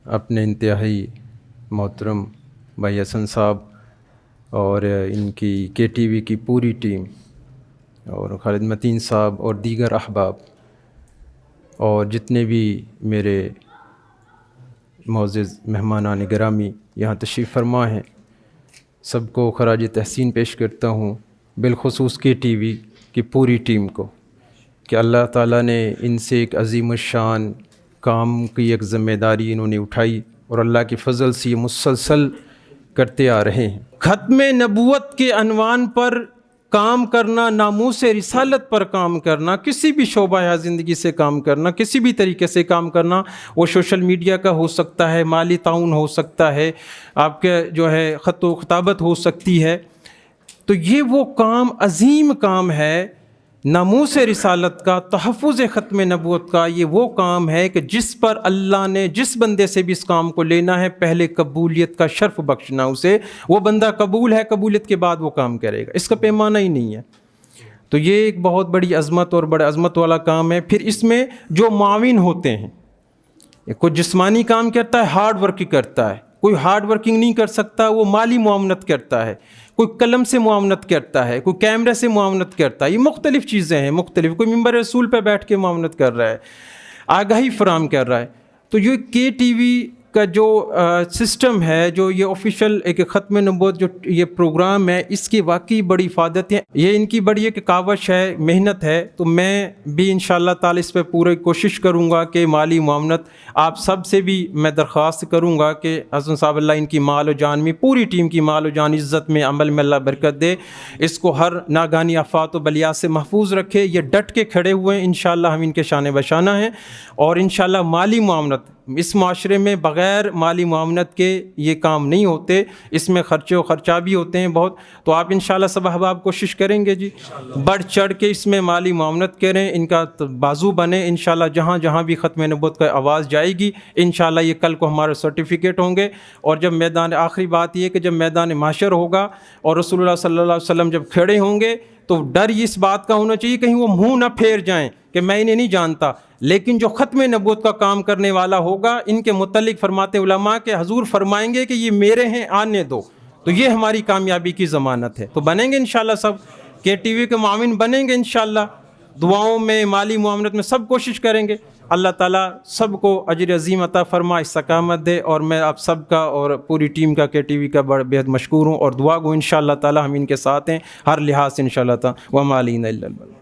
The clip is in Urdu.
اپنے انتہائی محترم بھائی حسن صاحب اور ان کی کے ٹی وی کی پوری ٹیم اور خالد متین صاحب اور دیگر احباب اور جتنے بھی میرے معزز مہمانان گرامی یہاں تشریف فرما ہیں، سب کو خراج تحسین پیش کرتا ہوں، بالخصوص کے ٹی وی کی پوری ٹیم کو، کہ اللہ تعالیٰ نے ان سے ایک عظیم الشان کام کی ایک ذمہ داری انہوں نے اٹھائی اور اللہ کے فضل سے یہ مسلسل کرتے آ رہے ہیں۔ ختم نبوت کے عنوان پر کام کرنا، ناموس رسالت پر کام کرنا، کسی بھی شعبہ زندگی سے کام کرنا، کسی بھی طریقے سے کام کرنا، وہ سوشل میڈیا کا ہو سکتا ہے، مالی تعاون ہو سکتا ہے، آپ کے جو ہے خط و خطابت ہو سکتی ہے، تو یہ وہ کام عظیم کام ہے ناموس رسالت کا، تحفظ ختم نبوت کا۔ یہ وہ کام ہے کہ جس پر اللہ نے جس بندے سے بھی اس کام کو لینا ہے پہلے قبولیت کا شرف بخشنا اسے، وہ بندہ قبول ہے، قبولیت کے بعد وہ کام کرے گا، اس کا پیمانہ ہی نہیں ہے۔ تو یہ ایک بہت بڑی عظمت اور بڑے عظمت والا کام ہے۔ پھر اس میں جو معاون ہوتے ہیں، کوئی جسمانی کام کرتا ہے، ہارڈ ورک کرتا ہے، کوئی ہارڈ ورکنگ نہیں کر سکتا، وہ مالی معاونت کرتا ہے، کوئی قلم سے معاونت کرتا ہے، کوئی کیمرے سے معاونت کرتا ہے، یہ مختلف چیزیں ہیں، مختلف، کوئی ممبر رسول پہ بیٹھ کے معاونت کر رہا ہے، آگاہی فراہم کر رہا ہے۔ تو یہ کے ٹی وی کا جو سسٹم ہے، جو یہ آفیشیل ایک ختم نبوت جو یہ پروگرام ہے، اس کی واقعی بڑی افادت ہے، یہ ان کی بڑی ایک کاوش ہے، محنت ہے۔ تو میں بھی انشاءاللہ تعالی اس پہ پوری کوشش کروں گا کہ مالی معاونت آپ سب سے بھی میں درخواست کروں گا کہ حسن صاحب اللہ ان کی مال و جان میں، پوری ٹیم کی مال و جان، عزت میں، عمل میں اللہ برکت دے، اس کو ہر ناگہانی آفات و بلیات سے محفوظ رکھے۔ یہ ڈٹ کے کھڑے ہوئے ہیں، انشاءاللہ ہم ان کے شان بشانہ ہیں، اور انشاءاللہ مالی معاونت اس معاشرے میں بغیر مالی معاونت کے یہ کام نہیں ہوتے، اس میں خرچے و خرچہ بھی ہوتے ہیں بہت۔ تو آپ انشاءاللہ سب احباب کوشش کریں گے جی، بڑھ چڑھ کے اس میں مالی معاونت کریں، ان کا بازو بنے، انشاءاللہ جہاں جہاں بھی ختم نبوت کا آواز جائے گی انشاءاللہ یہ کل کو ہمارے سرٹیفکیٹ ہوں گے، اور جب میدان آخری بات یہ کہ جب میدان محشر ہوگا اور رسول اللہ صلی اللہ علیہ وسلم جب کھڑے ہوں گے تو ڈر اس بات کا ہونا چاہیے کہیں وہ منہ نہ پھیر جائیں کہ میں انہیں نہیں جانتا، لیکن جو ختم نبوت کا کام کرنے والا ہوگا ان کے متعلق فرماتے علماء کہ حضور فرمائیں گے کہ یہ میرے ہیں، آنے دو، تو یہ ہماری کامیابی کی ضمانت ہے۔ تو بنیں گے انشاءاللہ سب کے ٹی وی کے معاون بنیں گے انشاءاللہ، دعاؤں میں، مالی معاونت میں سب کوشش کریں گے۔ اللہ تعالیٰ سب کو اجر عظیم عطا فرما، استقامت دے، اور میں آپ سب کا اور پوری ٹیم کا کے ٹی وی کا بے حد مشکور ہوں اور دعا گو انشاءاللہ تعالیٰ ہم ان کے ساتھ ہیں ہر لحاظ سے انشاءاللہ تعالیٰ۔ وما علینا الا البلاغ۔